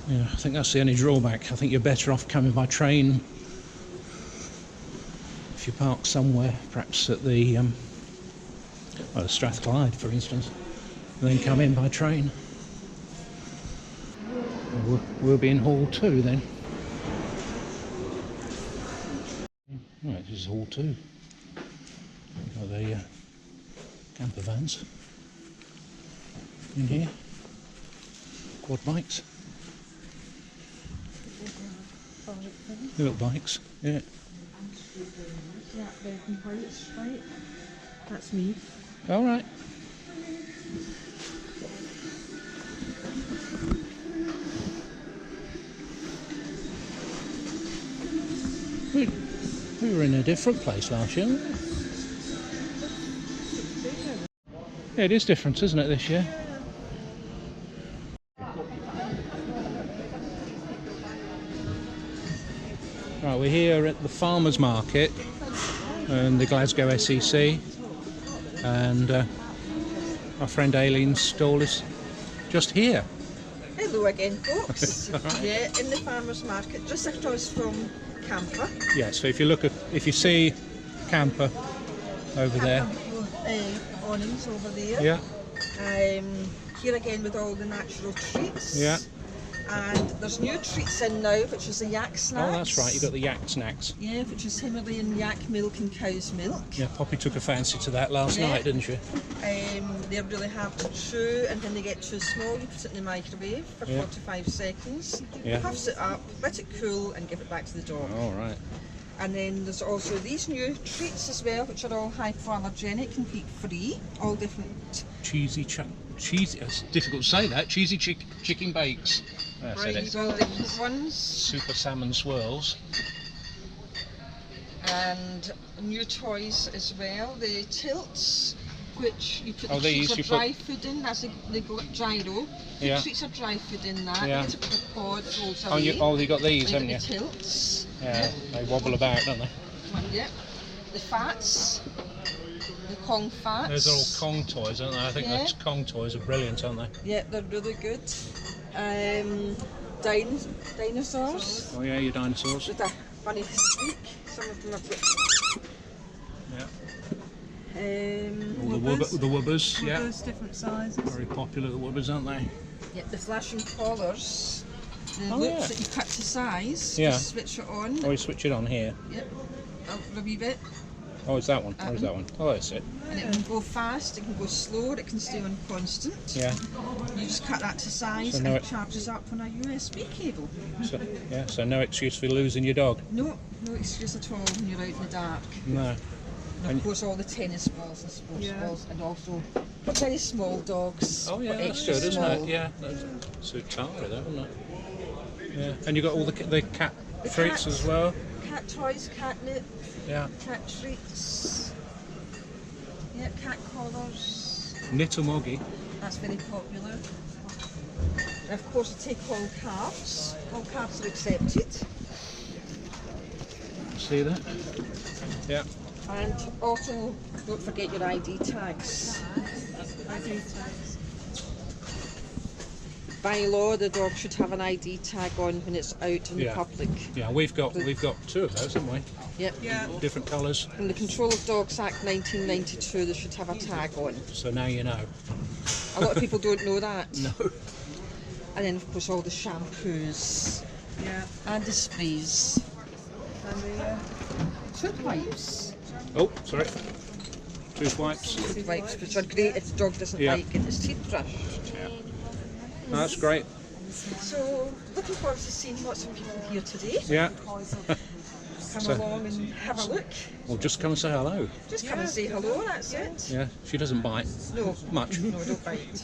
Yeah, I think that's the only drawback. I think you're better off coming by train if you park somewhere, perhaps at the Strathclyde, for instance, and then come in by train. We'll be in Hall 2 then. Right, this is Hall 2. We've got the camper vans in here, quad bikes, little bikes, yeah. That red and white stripe, that's me. All right. We were in a different place last year, weren't we? Yeah, it is different, isn't it, this year? Right, we're here at the farmers market and the Glasgow SEC, and our friend Aileen's stall is just here. Hello again, folks. Right. Yeah, in the farmers market, just across from Camper. Yeah, so if you see Camper over there. Awnings over there. Yeah. Here again with all the natural treats. Yeah. And there's new treats in now, which is the yak snacks. Oh, that's right, you got the yak snacks. Yeah, which is Himalayan yak milk and cow's milk. Yeah, Poppy took a fancy to that last night, didn't she? They really have to chew, and when they get too small, you put it in the microwave for 45 seconds. Yeah. Puffs it up, let it cool, and give it back to the dog. All right. And then there's also these new treats as well, which are all hypoallergenic and peat-free, all different. Cheesy, it's difficult to say that. Cheesy chicken bakes. I said it. All different ones. Super salmon swirls. And new toys as well. The tilts, which you put the these treats you of dry food in. That's the gyro. Yeah. The treats of dry food in that. Yeah. You get to put a pod, it rolls Oh, away. you got these, haven't The you? tilts. Yeah, they wobble about, don't they? Yep. The fats. The Kong fats. Those are all Kong toys, aren't they? I think those Kong toys are brilliant, aren't they? Yeah, they're really good. Dinosaurs. Oh yeah, your dinosaurs. With a funny squeak. Some of them have got. All the wubbers, yeah. Those different sizes. Very popular, the wubbers, aren't they? Yeah, the flashing collars. The Oh, loops yeah. that you cut to size. Yeah. You switch it on. Oh, you switch it on here. Yep. Out for a wee bit. Oh, it's that one. Oh, it's that one. Oh, that's it. And it can go fast, it can go slow, it can stay on constant. Yeah. You just cut that to size So and now it it- charges up on a USB cable. So, yeah. So no excuse for losing your dog. No excuse at all when you're out in the dark. No. And of course all the tennis balls and sports balls, and also very small dogs. Oh yeah, but that's extra good, isn't small. it? Yeah. That suits Tara, though, wouldn't it? Yeah. And you got all the cat The treats cat- as well. Cat toys, catnip, Yeah. cat treats. Yeah, cat collars. Knit-a-moggy. That's very popular. And of course, you take all cards. All cards are accepted. See that? Yeah. And also, don't forget your ID tags. ID tags. By law, the dog should have an ID tag on when it's out in the Yeah. public. Yeah. We've got two of those, haven't we? Yep. Yeah. Different colours. In the Control of Dogs Act 1992, they should have a tag on. So now you know. A lot of people don't know that. No. And then, of course, all the shampoos Yeah. and the sprays. And the Tooth wipes. Oh, sorry. Tooth wipes. Tooth wipes, which are great if the dog doesn't Yeah. like getting his teeth brushed. Yeah. No, that's great. So, looking forward to seeing lots of people here today. Yeah. Come So- along and have a look. Well, just come and say hello. Just come and say hello, that's it. Yeah. She doesn't bite No, much. no, don't bite.